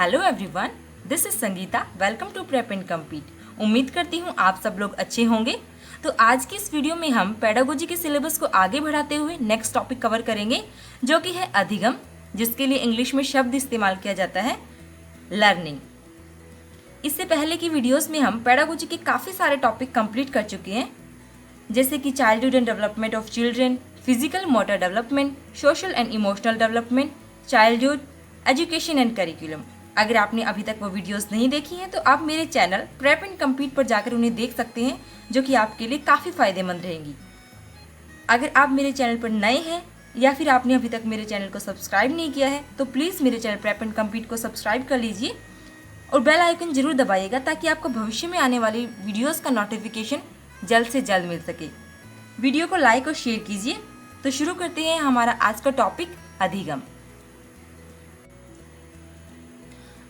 Hello everyone, this is Sangeeta. Welcome to prep and compete. उम्मीद करती हूँ आप सब लोग अच्छे होंगे। तो आज की इस वीडियो में हम पेडागोजी के सिलेबस को आगे बढ़ाते हुए नेक्स्ट टॉपिक कवर करेंगे, जो कि है अधिगम, जिसके लिए इंग्लिश में शब्द इस्तेमाल किया जाता है लर्निंग। इससे पहले की वीडियोस में हम पेडागोजी के काफ़ी सारे टॉपिक कंप्लीट कर चुके हैं, जैसे कि childhood and development of children, physical motor development, social and emotional development, childhood, education and curriculum. अगर आपने अभी तक वो वीडियोस नहीं देखी हैं तो आप मेरे चैनल प्रेप एंड कम्पीट पर जाकर उन्हें देख सकते हैं, जो कि आपके लिए काफ़ी फ़ायदेमंद रहेंगी। अगर आप मेरे चैनल पर नए हैं या फिर आपने अभी तक मेरे चैनल को सब्सक्राइब नहीं किया है तो प्लीज़ मेरे चैनल प्रेप एंड कम्पीट को सब्सक्राइब कर लीजिए और बेल आइकन जरूर दबाइएगा, ताकि आपको भविष्य में आने वाली वीडियोज़ का नोटिफिकेशन जल्द से जल्द मिल सके। वीडियो को लाइक और शेयर कीजिए। तो शुरू करते हैं हमारा आज का टॉपिक, अधिगम।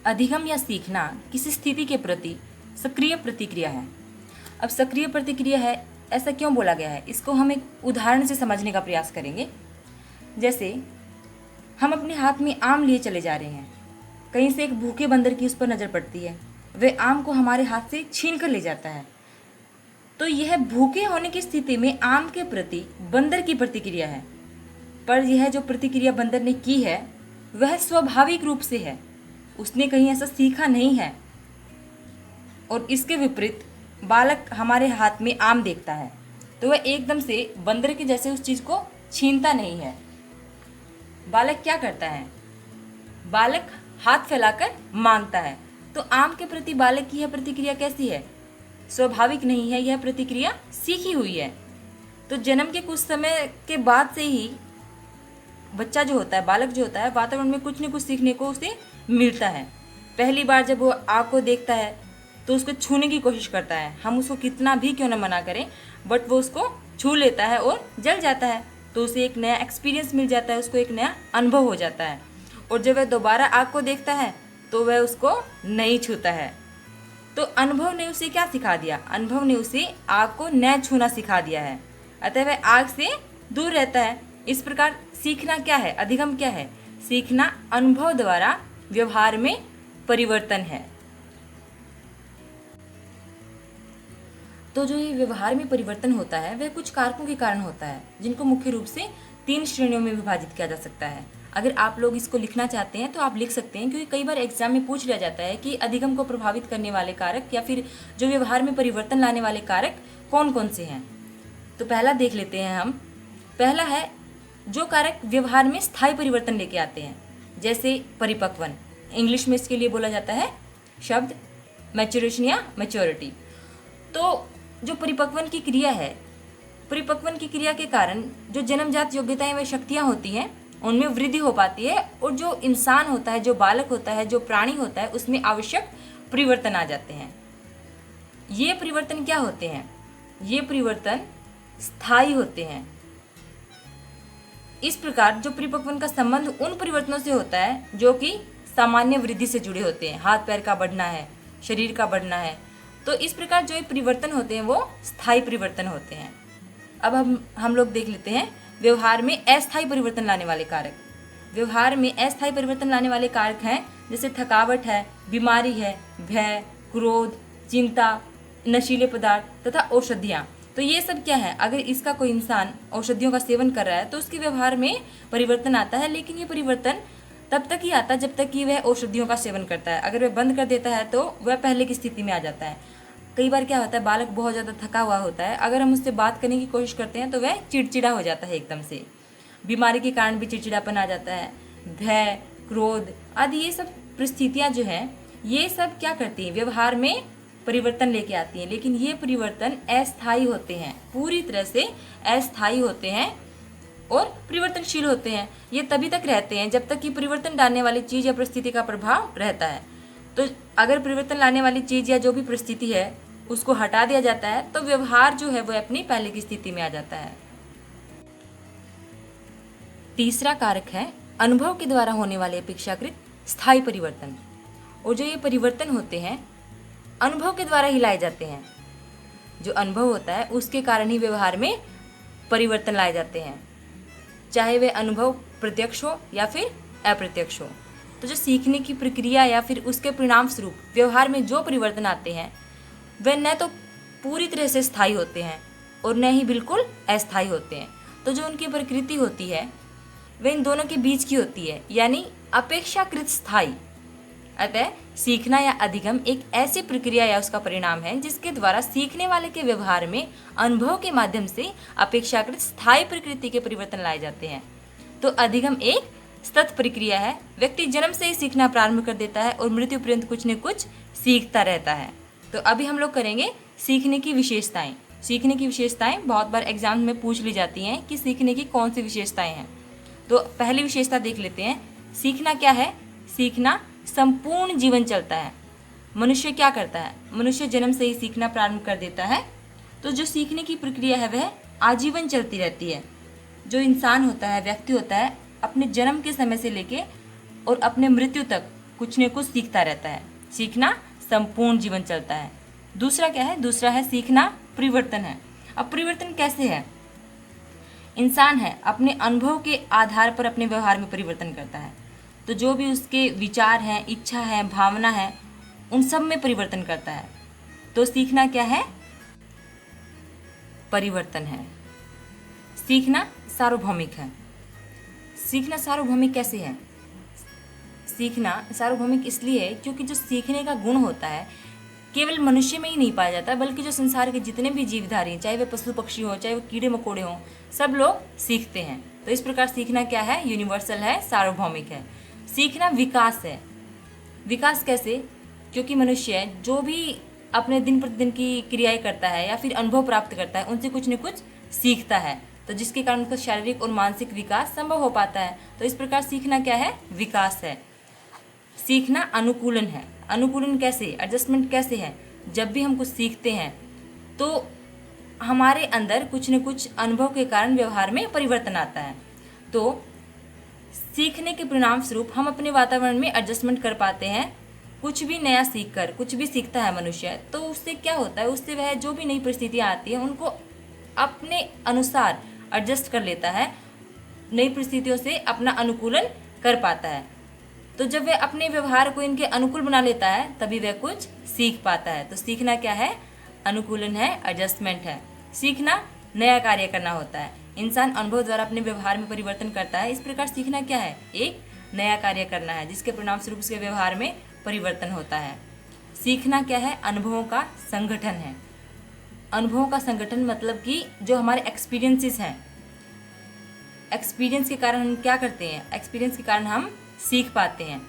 अधिगम या सीखना किसी स्थिति के प्रति सक्रिय प्रतिक्रिया है। अब सक्रिय प्रतिक्रिया है, ऐसा क्यों बोला गया है, इसको हम एक उदाहरण से समझने का प्रयास करेंगे। जैसे हम अपने हाथ में आम लिए चले जा रहे हैं, कहीं से एक भूखे बंदर की उस पर नज़र पड़ती है, वह आम को हमारे हाथ से छीन कर ले जाता है। तो यह भूखे होने की स्थिति में आम के प्रति बंदर की प्रतिक्रिया है, पर यह जो प्रतिक्रिया बंदर ने की है वह स्वाभाविक रूप से है, उसने कहीं ऐसा सीखा नहीं है। और इसके विपरीत बालक हमारे हाथ में आम देखता है तो वह एकदम से बंदर के जैसे उस चीज़ को छीनता नहीं है। बालक क्या करता है, बालक हाथ फैलाकर मांगता है। तो आम के प्रति बालक की यह प्रतिक्रिया कैसी है, स्वाभाविक नहीं है, यह प्रतिक्रिया सीखी हुई है। तो जन्म के कुछ समय के बाद से ही बच्चा जो होता है, बालक जो होता है, वातावरण में कुछ न कुछ सीखने को उसे मिलता है। पहली बार जब वो आग को देखता है तो उसको छूने की कोशिश करता है, हम उसको कितना भी क्यों न मना करें, बट वो उसको छू लेता है और जल जाता है। तो उसे एक नया एक्सपीरियंस मिल जाता है, उसको एक नया अनुभव हो जाता है। और जब वह दोबारा आग को देखता है तो वह उसको नहीं छूता है। तो अनुभव ने उसे क्या सिखा दिया, अनुभव ने उसे आग को न छूना सिखा दिया है, अतः वह आग से दूर रहता है। इस प्रकार सीखना क्या है, अधिगम क्या है, सीखना अनुभव द्वारा व्यवहार में परिवर्तन है। तो जो ये व्यवहार में परिवर्तन होता है वह कुछ कारकों के कारण होता है, जिनको मुख्य रूप से 3 श्रेणियों में विभाजित किया जा सकता है। अगर आप लोग इसको लिखना चाहते हैं तो आप लिख सकते हैं, क्योंकि कई बार एग्जाम में पूछ लिया जाता है कि अधिगम को प्रभावित करने वाले कारक या फिर जो व्यवहार में परिवर्तन लाने वाले कारक कौन कौन से हैं। तो पहला देख लेते हैं हम। पहला है जो कारक व्यवहार में स्थायी परिवर्तन लेके आते हैं, जैसे परिपक्वन, इंग्लिश में इसके लिए बोला जाता है शब्द मैच्योरेशन या मैच्योरिटी। तो जो परिपक्वन की क्रिया है, परिपक्वन की क्रिया के कारण जो जन्मजात योग्यताएं व शक्तियां होती हैं उनमें वृद्धि हो पाती है, और जो इंसान होता है, जो बालक होता है, जो प्राणी होता है, उसमें आवश्यक परिवर्तन आ जाते हैं। ये परिवर्तन क्या होते हैं, ये परिवर्तन स्थायी होते हैं। इस प्रकार जो परिपक्वन का संबंध उन परिवर्तनों से होता है जो कि सामान्य वृद्धि से जुड़े होते हैं, हाथ पैर का बढ़ना है, शरीर का बढ़ना है। तो इस प्रकार जो परिवर्तन होते हैं वो स्थायी परिवर्तन होते हैं। अब हम लोग देख लेते हैं व्यवहार में अस्थायी परिवर्तन लाने वाले कारक। व्यवहार में अस्थायी परिवर्तन लाने वाले कारक हैं जैसे थकावट है, बीमारी है, भय, क्रोध, चिंता, नशीले पदार्थ तथा औषधियाँ। तो ये सब क्या है, अगर इसका कोई इंसान औषधियों का सेवन कर रहा है तो उसके व्यवहार में परिवर्तन आता है, लेकिन ये परिवर्तन तब तक ही आता है जब तक कि वह औषधियों का सेवन करता है। अगर वह बंद कर देता है तो वह पहले की स्थिति में आ जाता है। कई बार क्या होता है, बालक बहुत ज़्यादा थका हुआ होता है, अगर हम उससे बात करने की कोशिश करते हैं तो वह चिड़चिड़ा हो जाता है एकदम से। बीमारी के कारण भी चिड़चिड़ापन आ जाता है, भय, क्रोध आदि ये सब परिस्थितियाँ जो हैं ये सब क्या करती हैं, व्यवहार में परिवर्तन लेके आती हैं। लेकिन ये परिवर्तन अस्थायी होते हैं, पूरी तरह से अस्थायी होते हैं और परिवर्तनशील होते हैं। ये तभी तक रहते हैं जब तक कि परिवर्तन डालने वाली चीज़ या परिस्थिति का प्रभाव रहता है। तो अगर परिवर्तन लाने वाली चीज़ या जो भी परिस्थिति है उसको हटा दिया जाता है तो व्यवहार जो है वो अपनी पहले की स्थिति में आ जाता है। तीसरा कारक है अनुभव के द्वारा होने वाले अपेक्षाकृत स्थायी परिवर्तन। और जो ये परिवर्तन होते हैं अनुभव के द्वारा ही लाए जाते हैं। जो अनुभव होता है उसके कारण ही व्यवहार में परिवर्तन लाए जाते हैं, चाहे वे अनुभव प्रत्यक्ष हो या फिर अप्रत्यक्ष हो। तो जो सीखने की प्रक्रिया या फिर उसके परिणाम स्वरूप व्यवहार में जो परिवर्तन आते हैं वे न तो पूरी तरह से स्थायी होते हैं और न ही बिल्कुल अस्थायी होते हैं। तो जो उनकी प्रकृति होती है वह इन दोनों के बीच की होती है, यानी अपेक्षाकृत स्थायी। अतः सीखना या अधिगम एक ऐसी प्रक्रिया या उसका परिणाम है जिसके द्वारा सीखने वाले के व्यवहार में अनुभव के माध्यम से अपेक्षाकृत स्थायी प्रकृति के परिवर्तन लाए जाते हैं। तो अधिगम एक सतत प्रक्रिया है। व्यक्ति जन्म से ही सीखना प्रारंभ कर देता है और मृत्यु पर्यंत कुछ न कुछ सीखता रहता है। तो अभी हम लोग करेंगे सीखने की विशेषताएं। सीखने की विशेषताएं बहुत बार एग्जाम में पूछ ली जाती हैं कि सीखने की कौन सी विशेषताएं हैं। तो पहली विशेषता देख लेते हैं। सीखना क्या है? सीखना संपूर्ण जीवन चलता है। मनुष्य क्या करता है? मनुष्य जन्म से ही सीखना प्रारंभ कर देता है। तो जो सीखने की प्रक्रिया है वह आजीवन चलती रहती है। जो इंसान होता है, व्यक्ति होता है, अपने जन्म के समय से लेके और अपने मृत्यु तक कुछ न कुछ सीखता रहता है। सीखना संपूर्ण जीवन चलता है। दूसरा क्या है? दूसरा है सीखना परिवर्तन है। अब परिवर्तन कैसे है? इंसान है अपने अनुभव के आधार पर अपने व्यवहार में परिवर्तन करता है। तो जो भी उसके विचार हैं, इच्छा है, भावना है, उन सब में परिवर्तन करता है। तो सीखना क्या है? परिवर्तन है। सीखना सार्वभौमिक है। सीखना सार्वभौमिक कैसे है? सीखना सार्वभौमिक इसलिए है क्योंकि जो सीखने का गुण होता है केवल मनुष्य में ही नहीं पाया जाता, बल्कि जो संसार के जितने भी जीवधारी, चाहे वे पशु पक्षी हो, चाहे वो कीड़े मकोड़े हों, सब लोग सीखते हैं। तो इस प्रकार सीखना क्या है? यूनिवर्सल है, सार्वभौमिक है। सीखना विकास है। विकास कैसे? क्योंकि मनुष्य जो भी अपने दिन प्रतिदिन की क्रियाएं करता है या फिर अनुभव प्राप्त करता है उनसे कुछ न कुछ सीखता है, तो जिसके कारण उसका शारीरिक और मानसिक विकास संभव हो पाता है। तो इस प्रकार सीखना क्या है? विकास है। सीखना अनुकूलन है। अनुकूलन कैसे? एडजस्टमेंट कैसे है? जब भी हम कुछ सीखते हैं तो हमारे अंदर कुछ न कुछ अनुभव के कारण व्यवहार में परिवर्तन आता है। तो सीखने के परिणाम स्वरूप हम अपने वातावरण में एडजस्टमेंट कर पाते हैं। कुछ भी नया सीखकर कुछ भी सीखता है मनुष्य, तो उससे क्या होता है? उससे वह जो भी नई परिस्थितियाँ आती हैं उनको अपने अनुसार एडजस्ट कर लेता है, नई परिस्थितियों से अपना अनुकूलन कर पाता है। तो जब वह अपने व्यवहार को इनके अनुकूल बना लेता है तभी वह कुछ सीख पाता है। तो सीखना क्या है? अनुकूलन है, एडजस्टमेंट है। सीखना नया कार्य करना होता है। इंसान अनुभव द्वारा अपने व्यवहार में परिवर्तन करता है। इस प्रकार सीखना क्या है? एक नया कार्य करना है जिसके परिणाम स्वरूप उसके व्यवहार में परिवर्तन होता है। सीखना क्या है? अनुभवों का संगठन है। अनुभवों का संगठन मतलब कि जो हमारे एक्सपीरियंसेस हैं, एक्सपीरियंस के कारण हम क्या करते हैं? एक्सपीरियंस के कारण हम सीख पाते हैं,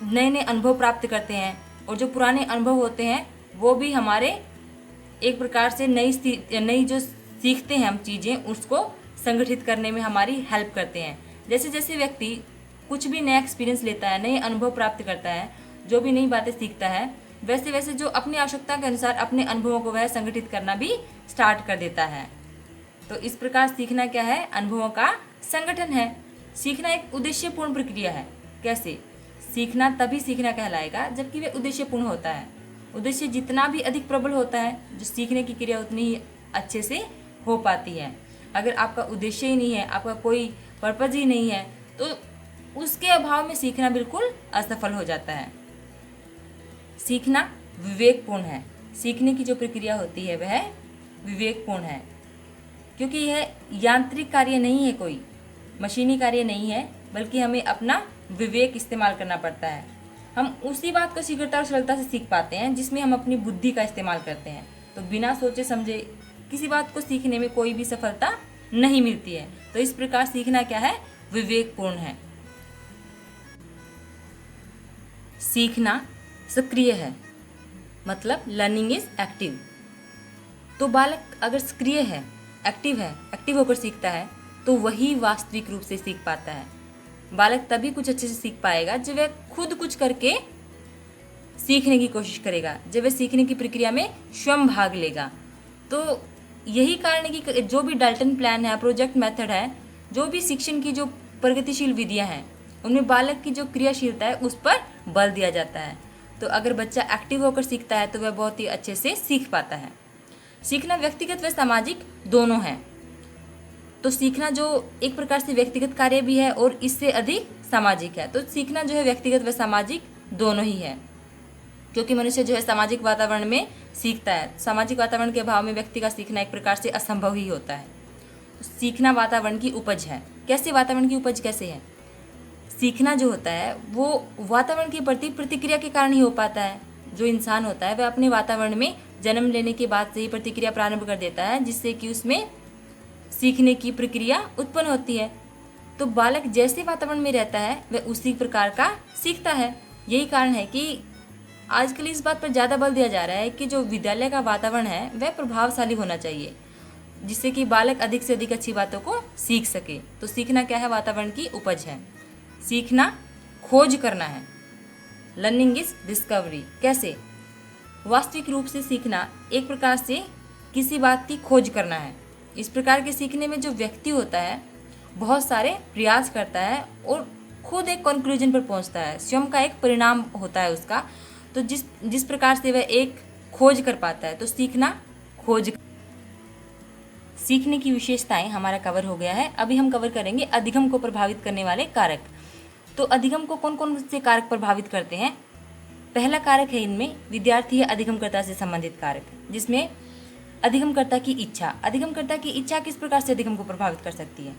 नए नए अनुभव प्राप्त करते हैं, और जो पुराने अनुभव होते हैं वो भी हमारे एक प्रकार से नई जो सीखते हैं हम चीज़ें उसको संगठित करने में हमारी हेल्प करते हैं। जैसे जैसे व्यक्ति कुछ भी नया एक्सपीरियंस लेता है, नए अनुभव प्राप्त करता है, जो भी नई बातें सीखता है, वैसे वैसे जो अपनी आवश्यकता के अनुसार अपने अनुभवों को वह संगठित करना भी स्टार्ट कर देता है। तो इस प्रकार सीखना क्या है? अनुभवों का संगठन है। सीखना एक उद्देश्यपूर्ण प्रक्रिया है। कैसे? सीखना तभी सीखना कहलाएगा जबकि वह उद्देश्यपूर्ण होता है। उद्देश्य जितना भी अधिक प्रबल होता है, जो सीखने की क्रिया उतनी ही अच्छे से हो पाती है। अगर आपका उद्देश्य ही नहीं है, आपका कोई पर्पज ही नहीं है, तो उसके अभाव में सीखना बिल्कुल असफल हो जाता है। सीखना विवेकपूर्ण है। सीखने की जो प्रक्रिया होती है वह विवेकपूर्ण है, क्योंकि यह यांत्रिक कार्य नहीं है, कोई मशीनी कार्य नहीं है, बल्कि हमें अपना विवेक इस्तेमाल करना पड़ता है। हम उसी बात को शीघ्रता और सरलता से सीख पाते हैं जिसमें हम अपनी बुद्धि का इस्तेमाल करते हैं। तो बिना सोचे समझे किसी बात को सीखने में कोई भी सफलता नहीं मिलती है। तो इस प्रकार सीखना क्या है? विवेकपूर्ण है। सीखना सक्रिय है, मतलब लर्निंग इज एक्टिव। तो बालक अगर सक्रिय है, एक्टिव होकर सीखता है, तो वही वास्तविक रूप से सीख पाता है। बालक तभी कुछ अच्छे से सीख पाएगा जब वह खुद कुछ करके सीखने की कोशिश करेगा, जब वह सीखने की प्रक्रिया में स्वयं भाग लेगा। तो यही कारण है कि जो भी डाल्टन प्लान है, प्रोजेक्ट मेथड है, जो भी शिक्षण की जो प्रगतिशील विधियां हैं, उनमें बालक की जो क्रियाशीलता है उस पर बल दिया जाता है। तो अगर बच्चा एक्टिव होकर सीखता है तो वह बहुत ही अच्छे से सीख पाता है। सीखना व्यक्तिगत व सामाजिक दोनों है। तो सीखना जो एक प्रकार से व्यक्तिगत कार्य भी है और इससे अधिक सामाजिक है। तो सीखना जो है व्यक्तिगत व सामाजिक दोनों ही है, क्योंकि मनुष्य जो है सामाजिक वातावरण में सीखता है। सामाजिक वातावरण के अभाव में व्यक्ति का सीखना एक प्रकार से असंभव ही होता है। तो सीखना वातावरण की उपज है। कैसे वातावरण की उपज कैसे है? सीखना जो होता है वो वातावरण के प्रति प्रतिक्रिया के कारण ही हो पाता है। जो इंसान होता है वह अपने वातावरण में जन्म लेने के बाद से ही प्रतिक्रिया प्रारंभ कर देता है, जिससे कि उसमें सीखने की प्रक्रिया उत्पन्न होती है। तो बालक जैसे वातावरण में रहता है वह उसी प्रकार का सीखता है। यही कारण है कि आजकल इस बात पर ज़्यादा बल दिया जा रहा है कि जो विद्यालय का वातावरण है वह प्रभावशाली होना चाहिए, जिससे कि बालक अधिक से अधिक अच्छी बातों को सीख सके। तो सीखना क्या है? वातावरण की उपज है। सीखना खोज करना है। Learning is discovery. कैसे? वास्तविक रूप से सीखना एक प्रकार से किसी बात की खोज करना है। इस प्रकार के सीखने में जो व्यक्ति होता है बहुत सारे प्रयास करता है और खुद एक कंक्लूजन पर पहुंचता है, स्वयं का एक परिणाम होता है उसका। तो जिस प्रकार से वह एक खोज कर पाता है, तो सीखना खोज। सीखने की विशेषताएं हमारा कवर हो गया है। अभी हम कवर करेंगे अधिगम को प्रभावित करने वाले कारक। तो अधिगम को कौन कौन से कारक प्रभावित करते हैं? पहला कारक है इनमें विद्यार्थी या अधिगमकर्ता से संबंधित कारक, जिसमें अधिगमकर्ता की इच्छा। अधिगमकर्ता की इच्छा किस प्रकार से अधिगम को प्रभावित कर सकती है?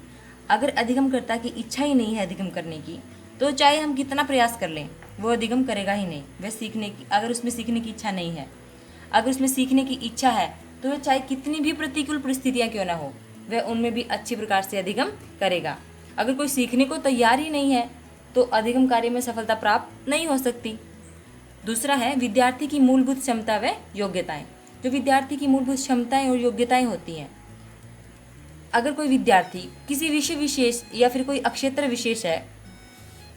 अगर अधिगमकर्ता की इच्छा ही नहीं है अधिगम करने की, तो चाहे हम कितना प्रयास कर लें वो अधिगम करेगा ही नहीं। वह सीखने की, अगर उसमें सीखने की इच्छा नहीं है, अगर उसमें सीखने की इच्छा है तो वह चाहे कितनी भी प्रतिकूल परिस्थितियाँ क्यों ना हो, वह उनमें भी अच्छी प्रकार से अधिगम करेगा। अगर कोई सीखने को तैयार ही नहीं है तो अधिगम कार्य में सफलता प्राप्त नहीं हो सकती। दूसरा है विद्यार्थी की मूलभूत क्षमता व योग्यताएं। जो विद्यार्थी की मूलभूत क्षमताएं और योग्यताएं होती हैं, अगर कोई विद्यार्थी किसी विषय विशेष या फिर कोई अक्षेत्र विशेष है,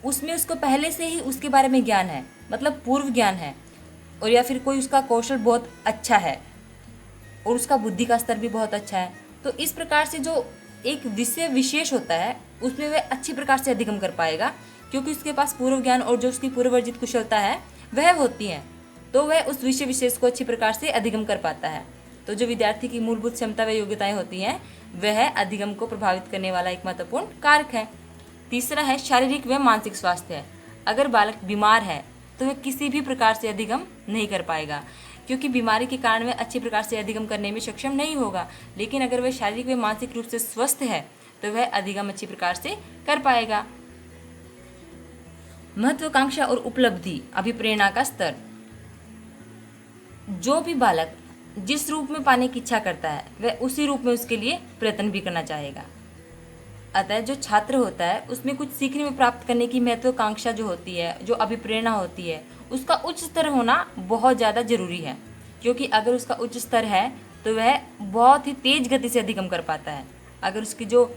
उसमें उसको पहले से ही उसके बारे में ज्ञान है, मतलब पूर्व ज्ञान है, और या फिर कोई उसका कौशल बहुत अच्छा है और उसका बुद्धि का स्तर भी बहुत अच्छा है, तो इस प्रकार से जो एक विषय विशेष होता है उसमें वह अच्छी प्रकार से अधिगम कर पाएगा, क्योंकि उसके पास पूर्व ज्ञान और जो उसकी पूर्व अर्जित कुशलता है वह होती है, तो वह उस विषय विशेष को अच्छी प्रकार से अधिगम कर पाता है। तो जो विद्यार्थी की मूलभूत क्षमता व योग्यताएं होती हैं वह अधिगम को प्रभावित करने वाला एक महत्वपूर्ण कारक है। तीसरा है शारीरिक व मानसिक स्वास्थ्य। अगर बालक बीमार है तो वह किसी भी प्रकार से अधिगम नहीं कर पाएगा, क्योंकि बीमारी के कारण वह अच्छी प्रकार से अधिगम करने में सक्षम नहीं होगा। लेकिन अगर वह शारीरिक व मानसिक रूप से स्वस्थ है तो वह अधिगम अच्छी प्रकार से कर पाएगा। महत्वाकांक्षा और उपलब्धि अभिप्रेरणा का स्तर। जो भी बालक जिस रूप में पाने की इच्छा करता है वह उसी रूप में उसके लिए प्रयत्न भी करना चाहेगा। अतः जो छात्र होता है उसमें कुछ सीखने में प्राप्त करने की महत्वाकांक्षा जो होती है, जो अभिप्रेरणा होती है, उसका उच्च स्तर होना बहुत ज़्यादा जरूरी है। क्योंकि अगर उसका उच्च स्तर है तो वह बहुत ही तेज गति से अधिगम कर पाता है। अगर उसकी जो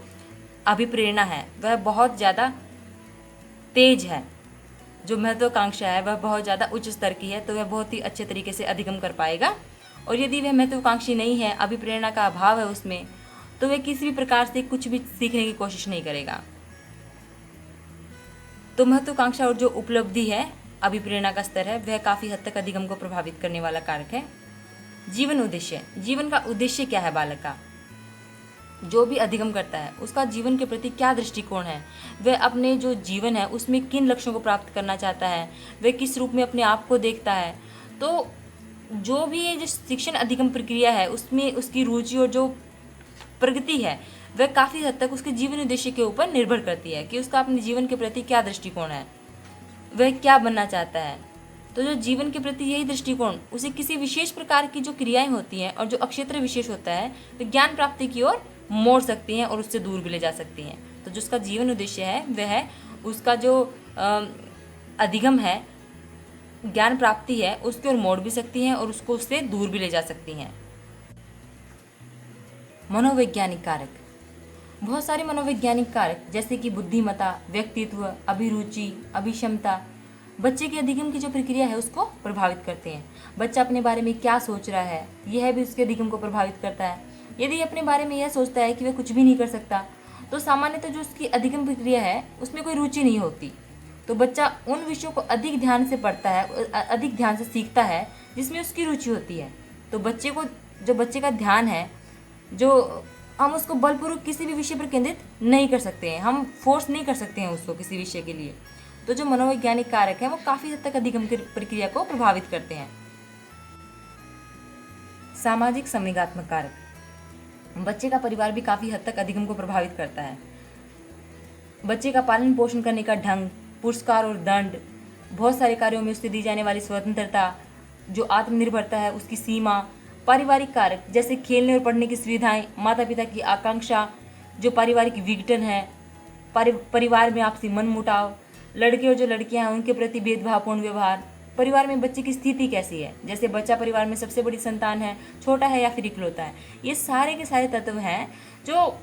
अभिप्रेरणा है वह बहुत ज़्यादा तेज है, जो महत्वाकांक्षा है वह बहुत ज़्यादा उच्च स्तर की है, तो वह बहुत ही अच्छे तरीके से अधिगम कर पाएगा। और यदि वह महत्वाकांक्षी नहीं है, अभिप्रेरणा का अभाव है उसमें, तो वह किसी भी प्रकार से कुछ भी सीखने की कोशिश नहीं करेगा। तो महत्वाकांक्षा और जो उपलब्धि है, अभिप्रेरणा का स्तर है, वह काफ़ी हद तक अधिगम को प्रभावित करने वाला कारक है। जीवन उद्देश्य। जीवन का उद्देश्य क्या है बालक का? जो भी अधिगम करता है उसका जीवन के प्रति क्या दृष्टिकोण है, वह अपने जो जीवन है उसमें किन लक्ष्यों को प्राप्त करना चाहता है, वह किस रूप में अपने आप को देखता है। तो जो भी ये जो शिक्षण अधिगम प्रक्रिया है उसमें उसकी रुचि और जो प्रगति है वह काफ़ी हद तक उसके जीवन उद्देश्य के ऊपर निर्भर करती है कि उसका अपने जीवन के प्रति क्या दृष्टिकोण है, वह क्या बनना चाहता है। तो जो जीवन के प्रति यही दृष्टिकोण उसे किसी विशेष प्रकार की जो क्रियाएं होती हैं और जो अक्षेत्र विशेष होता है तो ज्ञान प्राप्ति की ओर मोड़ सकती हैं और उससे दूर भी ले जा सकती हैं। तो जो उसका जीवन उद्देश्य है वह उसका जो अधिगम है, ज्ञान प्राप्ति है, उसकी ओर मोड़ भी सकती हैं और उसको उससे दूर भी ले जा सकती हैं। मनोवैज्ञानिक कारक। बहुत सारे मनोवैज्ञानिक कारक जैसे कि बुद्धिमत्ता, व्यक्तित्व, अभिरुचि, अभिक्षमता बच्चे के अधिगम की जो प्रक्रिया है उसको प्रभावित करते हैं। बच्चा अपने बारे में क्या सोच रहा है यह भी उसके अधिगम को प्रभावित करता है। यदि अपने बारे में यह सोचता है कि वह कुछ भी नहीं कर सकता, तो सामान्यतः जो उसकी अधिगम प्रक्रिया है उसमें कोई रुचि नहीं होती। तो बच्चा उन विषयों को अधिक ध्यान से पढ़ता है, अधिक ध्यान से सीखता है जिसमें उसकी रुचि होती है। तो बच्चे का ध्यान है, जो हम उसको बलपूर्वक किसी भी विषय पर केंद्रित नहीं कर सकते हैं, हम फोर्स नहीं कर सकते हैं उसको किसी विषय के लिए। तो जो मनोवैज्ञानिक कारक है वो काफ़ी हद तक अधिगम की प्रक्रिया को प्रभावित करते हैं। सामाजिक संवेगात्मक कारक, बच्चे का परिवार भी काफ़ी हद तक अधिगम को प्रभावित करता है। बच्चे का पालन पोषण करने का ढंग, पुरस्कार और दंड, बहुत सारे कार्यों में उससे दी जाने वाली स्वतंत्रता, जो आत्मनिर्भरता है उसकी सीमा, पारिवारिक कारक जैसे खेलने और पढ़ने की सुविधाएं, माता पिता की आकांक्षा, जो पारिवारिक विघटन है, परिवार में आपसी मनमुटाव, लड़के और जो लड़कियां हैं उनके प्रति भेदभावपूर्ण व्यवहार, परिवार में बच्चे की स्थिति कैसी है, जैसे बच्चा परिवार में सबसे बड़ी संतान है, छोटा है या फिर इकलौता है। ये सारे के सारे तत्व हैं जो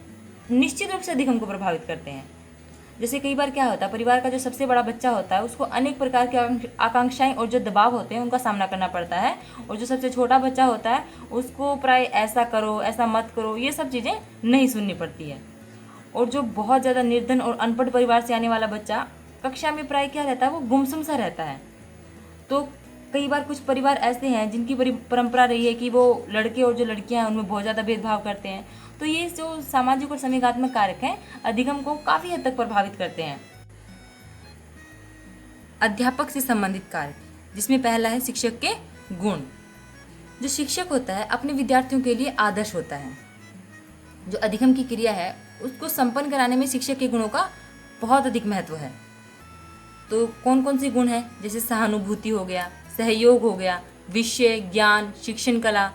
निश्चित रूप से अधिगम को प्रभावित करते हैं। जैसे कई बार क्या होता है, परिवार का जो सबसे बड़ा बच्चा होता है उसको अनेक प्रकार की आकांक्षाएं और जो दबाव होते हैं उनका सामना करना पड़ता है, और जो सबसे छोटा बच्चा होता है उसको प्राय ऐसा करो, ऐसा मत करो, ये सब चीज़ें नहीं सुननी पड़ती है। और जो बहुत ज़्यादा निर्धन और अनपढ़ परिवार से आने वाला बच्चा कक्षा में प्राय क्या रहता है, वो गुमसुम सा रहता है। तो कई बार कुछ परिवार ऐसे हैं जिनकी परंपरा रही है कि वो लड़के और जो लड़कियां हैं उनमें बहुत ज़्यादा भेदभाव करते हैं। तो ये जो सामाजिक और संवेगात्मक कारक हैं अधिगम को काफ़ी हद तक प्रभावित करते हैं। अध्यापक से संबंधित कारक, जिसमें पहला है शिक्षक के गुण। जो शिक्षक होता है अपने विद्यार्थियों के लिए आदर्श होता है। जो अधिगम की क्रिया है उसको संपन्न कराने में शिक्षक के गुणों का बहुत अधिक महत्व है। तो कौन कौन से गुण हैं, जैसे सहानुभूति हो गया, सहयोग हो गया, विषय ज्ञान, शिक्षण कला,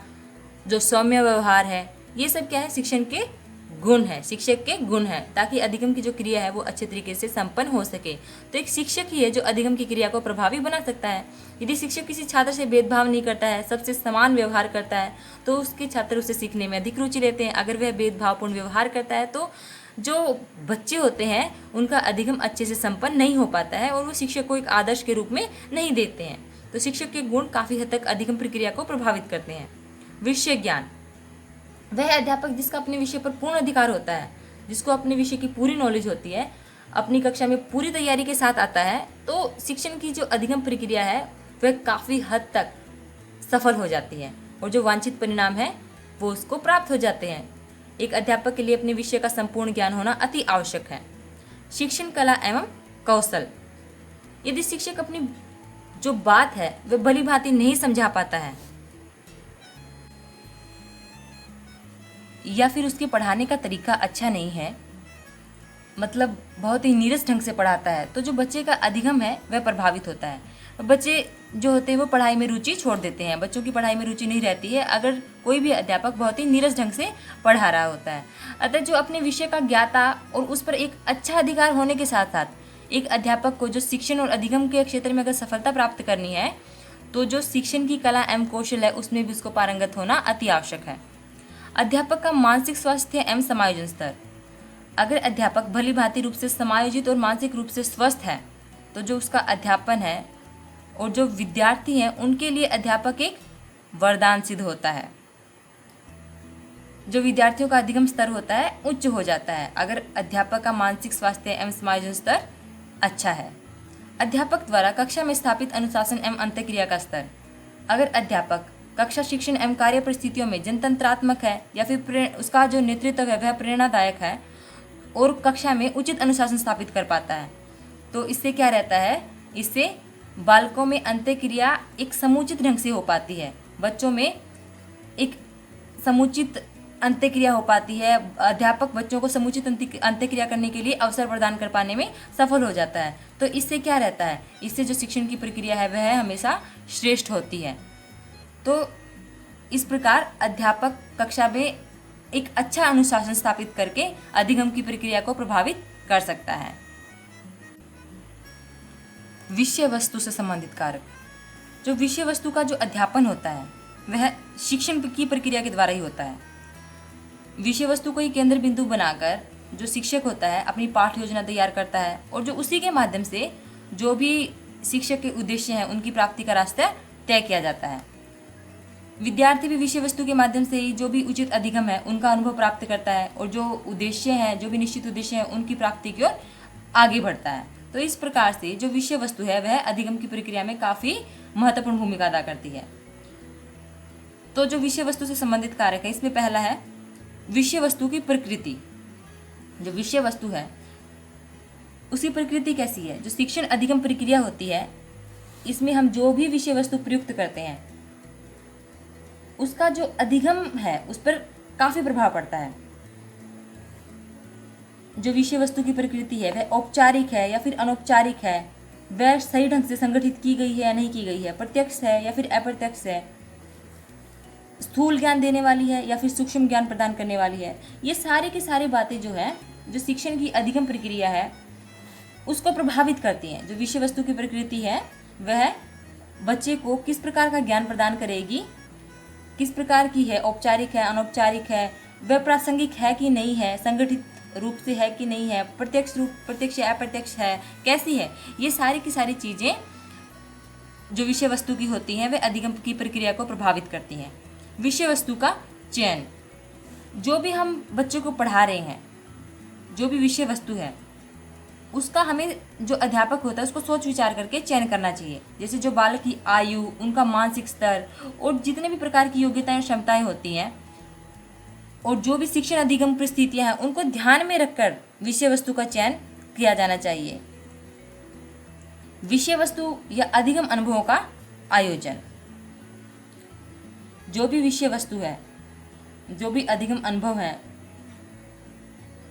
जो सौम्य व्यवहार है, ये सब क्या है, शिक्षण के गुण है, शिक्षक के गुण है, ताकि अधिगम की जो क्रिया है वो अच्छे तरीके से संपन्न हो सके। तो एक शिक्षक ही है जो अधिगम की क्रिया को प्रभावी बना सकता है। यदि शिक्षक किसी छात्र से भेदभाव नहीं करता है, सबसे समान व्यवहार करता है, तो उसके छात्र उसे सीखने में अधिक रुचि लेते हैं। अगर वह भेदभावपूर्ण व्यवहार करता है तो जो बच्चे होते हैं उनका अधिगम अच्छे से संपन्न नहीं हो पाता है और वो शिक्षक को एक आदर्श के रूप में नहीं देखते हैं। तो शिक्षक के गुण काफ़ी हद तक अधिगम प्रक्रिया को प्रभावित करते हैं। विषय ज्ञान, वह अध्यापक जिसका अपने विषय पर पूर्ण अधिकार होता है, जिसको अपने विषय की पूरी नॉलेज होती है, अपनी कक्षा में पूरी तैयारी के साथ आता है, तो शिक्षण की जो अधिगम प्रक्रिया है वह काफ़ी हद तक सफल हो जाती है और जो वांछित परिणाम है वो उसको प्राप्त हो जाते हैं। एक अध्यापक के लिए अपने विषय का संपूर्ण ज्ञान होना अति आवश्यक है। शिक्षण कला एवं कौशल, यदि शिक्षक अपनी जो बात है वह भली भांति नहीं समझा पाता है या फिर उसके पढ़ाने का तरीका अच्छा नहीं है, मतलब बहुत ही नीरस ढंग से पढ़ाता है, तो जो बच्चे का अधिगम है वह प्रभावित होता है। बच्चे जो होते हैं वो पढ़ाई में रुचि छोड़ देते हैं, बच्चों की पढ़ाई में रुचि नहीं रहती है अगर कोई भी अध्यापक बहुत ही नीरस ढंग से पढ़ा रहा होता है। अतः जो अपने विषय का ज्ञाता और उस पर एक अच्छा अधिकार होने के साथ साथ एक अध्यापक को जो शिक्षण और अधिगम के क्षेत्र में अगर सफलता प्राप्त करनी है तो जो शिक्षण की कला एवं कौशल है उसमें भी उसको पारंगत होना अति आवश्यक है। अध्यापक का मानसिक स्वास्थ्य एवं समायोजन स्तर, अगर अध्यापक भली भांति रूप से समायोजित और मानसिक रूप से स्वस्थ है तो जो उसका अध्यापन है और जो विद्यार्थी हैं उनके लिए अध्यापक एक वरदान सिद्ध होता है। जो विद्यार्थियों का अधिगम स्तर होता है उच्च हो जाता है अगर अध्यापक का मानसिक स्वास्थ्य एवं समायोजन स्तर अच्छा है। अध्यापक द्वारा कक्षा में स्थापित अनुशासन एवं अंतःक्रिया का स्तर, अगर अध्यापक कक्षा शिक्षण एवं कार्य परिस्थितियों में जनतंत्रात्मक है या फिर उसका जो नेतृत्व है वह प्रेरणादायक है और कक्षा में उचित अनुशासन स्थापित कर पाता है, तो इससे क्या रहता है, इससे बालकों में अंतःक्रिया एक समुचित ढंग से हो पाती है, बच्चों में एक समुचित अंतःक्रिया हो पाती है। अध्यापक बच्चों को समुचित अंतःक्रिया करने के लिए अवसर प्रदान कर पाने में सफल हो जाता है। तो इससे क्या रहता है, इससे जो शिक्षण की प्रक्रिया है वह हमेशा श्रेष्ठ होती है। तो इस प्रकार अध्यापक कक्षा में एक अच्छा अनुशासन स्थापित करके अधिगम की प्रक्रिया को प्रभावित कर सकता है। विषय वस्तु से संबंधित कारक, जो विषय वस्तु का जो अध्यापन होता है वह शिक्षण की प्रक्रिया के द्वारा ही होता है। विषय वस्तु को ही केंद्र बिंदु बनाकर जो शिक्षक होता है अपनी पाठ योजना तैयार करता है और जो उसी के माध्यम से जो भी शिक्षक के उद्देश्य हैं उनकी प्राप्ति का रास्ता तय किया जाता है। विद्यार्थी भी विषय वस्तु के माध्यम से ही जो भी उचित अधिगम है उनका अनुभव प्राप्त करता है और जो उद्देश्य हैं, जो भी निश्चित उद्देश्य हैं, उनकी प्राप्ति की ओर आगे बढ़ता है। तो इस प्रकार से जो विषय वस्तु है वह अधिगम की प्रक्रिया में काफ़ी महत्वपूर्ण भूमिका अदा करती है। तो जो विषय वस्तु से संबंधित कारक है इसमें पहला है विषय वस्तु की प्रकृति, जो विषय वस्तु है उसकी प्रकृति कैसी है। जो शिक्षण अधिगम प्रक्रिया होती है, इसमें हम जो भी विषय वस्तु प्रयुक्त करते हैं उसका जो अधिगम है उस पर काफ़ी प्रभाव पड़ता है। जो विषय वस्तु की प्रकृति है वह औपचारिक है या फिर अनौपचारिक है, वह सही ढंग से संगठित की गई है या नहीं की गई है, प्रत्यक्ष है या फिर अप्रत्यक्ष है, स्थूल ज्ञान देने वाली है या फिर सूक्ष्म ज्ञान प्रदान करने वाली है। ये सारी की सारी बातें जो है, जो शिक्षण की अधिगम प्रक्रिया है उसको प्रभावित करती हैं। जो विषय वस्तु की प्रकृति है वह बच्चे को किस प्रकार का ज्ञान प्रदान करेगी, किस प्रकार की है, औपचारिक है, अनौपचारिक है, वह प्रासंगिक है कि नहीं है, संगठित रूप से है कि नहीं है, प्रत्यक्ष या अप्रत्यक्ष है, कैसी है, ये सारी की सारी चीज़ें जो विषय वस्तु की होती हैं वे अधिगम की प्रक्रिया को प्रभावित करती हैं। विषय वस्तु का चयन, जो भी हम बच्चों को पढ़ा रहे हैं, जो भी विषय वस्तु है उसका हमें जो अध्यापक होता है उसको सोच विचार करके चयन करना चाहिए। जैसे जो बालक की आयु, उनका मानसिक स्तर और जितने भी प्रकार की योग्यताएं और क्षमताएं होती हैं और जो भी शिक्षण अधिगम परिस्थितियां हैं उनको ध्यान में रखकर विषय वस्तु का चयन किया जाना चाहिए। विषय वस्तु या अधिगम अनुभवों का आयोजन, जो भी विषय वस्तु है, जो भी अधिगम अनुभव है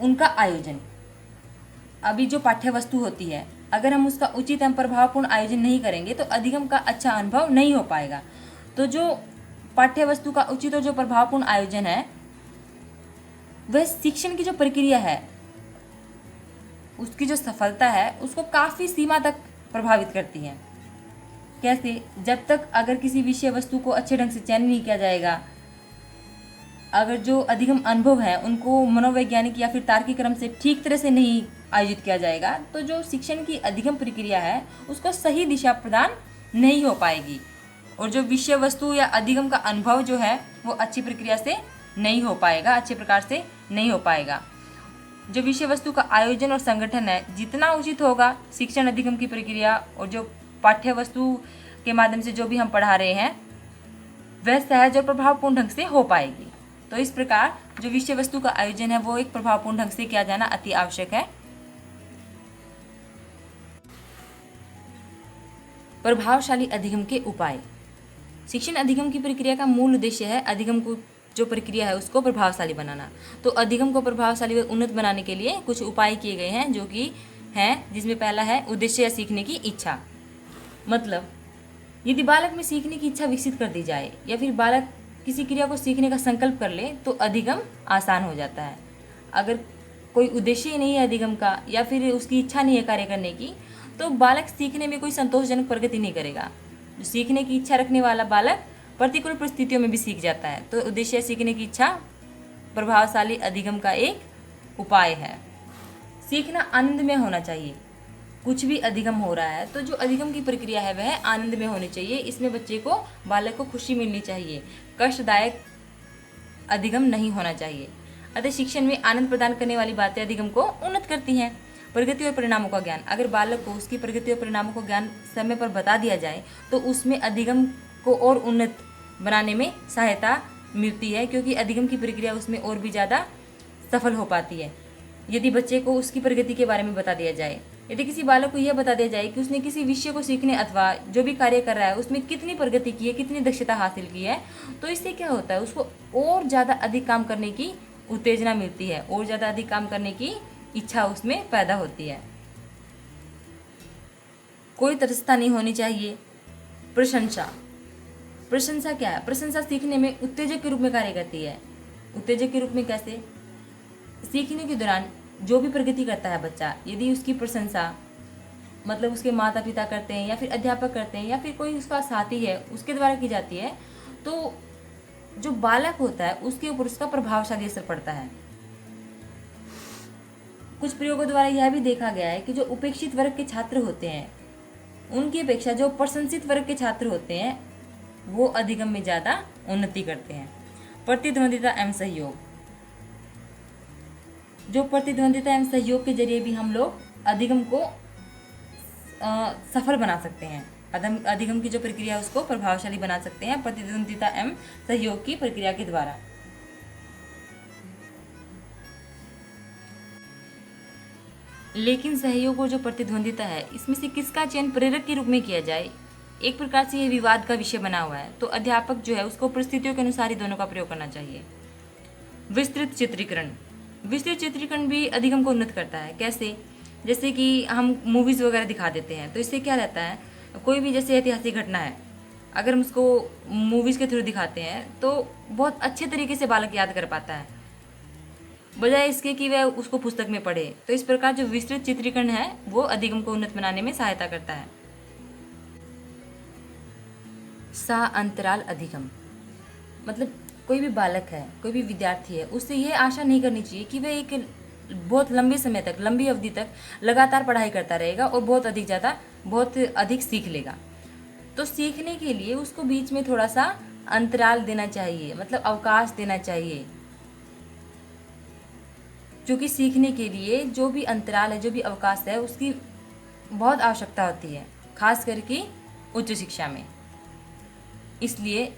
उनका आयोजन। अभी जो पाठ्य वस्तु होती है अगर हम उसका उचित एवं प्रभावपूर्ण आयोजन नहीं करेंगे तो अधिगम का अच्छा अनुभव नहीं हो पाएगा। तो जो पाठ्य वस्तु का उचित और जो प्रभावपूर्ण आयोजन है वह शिक्षण की जो प्रक्रिया है उसकी जो सफलता है उसको काफ़ी सीमा तक प्रभावित करती है। कैसे? जब तक अगर किसी विषय वस्तु को अच्छे ढंग से चयन नहीं किया जाएगा, अगर जो अधिगम अनुभव है उनको मनोवैज्ञानिक या फिर तार्किक क्रम से ठीक तरह से नहीं आयोजित किया जाएगा तो जो शिक्षण की अधिगम प्रक्रिया है उसको सही दिशा प्रदान नहीं हो पाएगी और जो विषय वस्तु या अधिगम का अनुभव जो है वो अच्छी प्रक्रिया से नहीं हो पाएगा, अच्छे प्रकार से नहीं हो पाएगा। जो विषय वस्तु का आयोजन और संगठन है जितना उचित होगा, शिक्षण अधिगम की प्रक्रिया और जो पाठ्य वस्तु के माध्यम से जो भी हम पढ़ा रहे हैं वह सहज और प्रभावपूर्ण ढंग से हो पाएगी। तो इस प्रकार जो विषय वस्तु का आयोजन है वो एक प्रभावपूर्ण ढंग से किया जाना अति आवश्यक है। प्रभावशाली अधिगम के उपाय। शिक्षण अधिगम की प्रक्रिया का मूल उद्देश्य है अधिगम को जो प्रक्रिया है उसको प्रभावशाली बनाना। तो अधिगम को प्रभावशाली व उन्नत बनाने के लिए कुछ उपाय किए गए हैं जो कि हैं, जिसमें पहला है उद्देश्य या सीखने की इच्छा। मतलब यदि बालक में सीखने की इच्छा विकसित कर दी जाए या फिर बालक किसी क्रिया को सीखने का संकल्प कर ले तो अधिगम आसान हो जाता है। अगर कोई उद्देश्य ही नहीं है अधिगम का या फिर उसकी इच्छा नहीं है कार्य करने की तो बालक सीखने में कोई संतोषजनक प्रगति नहीं करेगा। जो सीखने की इच्छा रखने वाला बालक प्रतिकूल परिस्थितियों में भी सीख जाता है। तो उद्देश्य सीखने की इच्छा प्रभावशाली अधिगम का एक उपाय है। सीखना आनंद में होना चाहिए। कुछ भी अधिगम हो रहा है तो जो अधिगम की प्रक्रिया है वह आनंद में होनी चाहिए। इसमें बच्चे को, बालक को खुशी मिलनी चाहिए, कष्टदायक अधिगम नहीं होना चाहिए। अतः शिक्षण में आनंद प्रदान करने वाली बातें अधिगम को उन्नत करती हैं। प्रगति और परिणामों का ज्ञान। अगर बालक को उसकी प्रगति और परिणामों को ज्ञान समय पर बता दिया जाए तो उसमें अधिगम को और उन्नत बनाने में सहायता मिलती है, क्योंकि अधिगम की प्रक्रिया उसमें और भी ज़्यादा सफल हो पाती है। यदि बच्चे को उसकी प्रगति के बारे में बता दिया जाए, यदि किसी बालक को यह बता दिया जाए कि उसने किसी विषय को सीखने अथवा जो भी कार्य कर रहा है उसमें कितनी प्रगति की है, कितनी दक्षता हासिल की है, तो इससे क्या होता है, उसको और ज़्यादा अधिक काम करने की उत्तेजना मिलती है, और ज़्यादा अधिक काम करने की इच्छा उसमें पैदा होती है। कोई तरसता नहीं होनी चाहिए। प्रशंसा। प्रशंसा क्या है? प्रशंसा सीखने में उत्तेजक के रूप में कार्य करती है। उत्तेजक के रूप में कैसे? सीखने के दौरान जो भी प्रगति करता है बच्चा, यदि उसकी प्रशंसा मतलब उसके माता पिता करते हैं या फिर अध्यापक करते हैं या फिर कोई उसका साथी है उसके द्वारा की जाती है, तो जो बालक होता है उसके ऊपर उसका प्रभावशाली असर पड़ता है। कुछ प्रयोगों द्वारा यह भी देखा गया है कि जो उपेक्षित वर्ग के छात्र होते हैं उनकी अपेक्षा जो प्रशंसित वर्ग के छात्र होते हैं वो अधिगम में ज़्यादा उन्नति करते हैं। प्रतिद्वंदिता एवं सहयोग। जो प्रतिद्वंदिता एवं सहयोग के जरिए भी हम लोग अधिगम को सफल बना सकते हैं। अधिगम की जो प्रक्रिया है उसको प्रभावशाली बना सकते हैं प्रतिद्वंदिता एवं सहयोग की प्रक्रिया के द्वारा। लेकिन सहयोग और जो प्रतिद्वंदिता है, इसमें से किसका चयन प्रेरक के रूप में किया जाए, एक प्रकार से यह विवाद का विषय बना हुआ है। तो अध्यापक जो है उसको परिस्थितियों के अनुसार ही दोनों का प्रयोग करना चाहिए। विस्तृत चित्रीकरण, विस्तृत चित्रीकरण भी अधिगम को उन्नत करता है। कैसे? जैसे कि हम मूवीज़ वगैरह दिखा देते हैं, तो इससे क्या रहता है, कोई भी जैसे ऐतिहासिक घटना है, अगर हम उसको मूवीज़ के थ्रू दिखाते हैं तो बहुत अच्छे तरीके से बालक याद कर पाता है, बजाय इसके कि वह उसको पुस्तक में पढ़े। तो इस प्रकार जो विस्तृत चित्रीकरण है वो अधिगम को उन्नत बनाने में सहायता करता है। सा अंतराल अधिगम, मतलब कोई भी बालक है, कोई भी विद्यार्थी है, उससे यह आशा नहीं करनी चाहिए कि वह एक बहुत लंबे समय तक, लंबी अवधि तक लगातार पढ़ाई करता रहेगा और बहुत अधिक सीख लेगा। तो सीखने के लिए उसको बीच में थोड़ा सा अंतराल देना चाहिए, मतलब अवकाश देना चाहिए। क्योंकि सीखने के लिए जो भी अंतराल है, जो भी अवकाश है, उसकी बहुत आवश्यकता होती है, खास करके उच्च शिक्षा में। इसलिए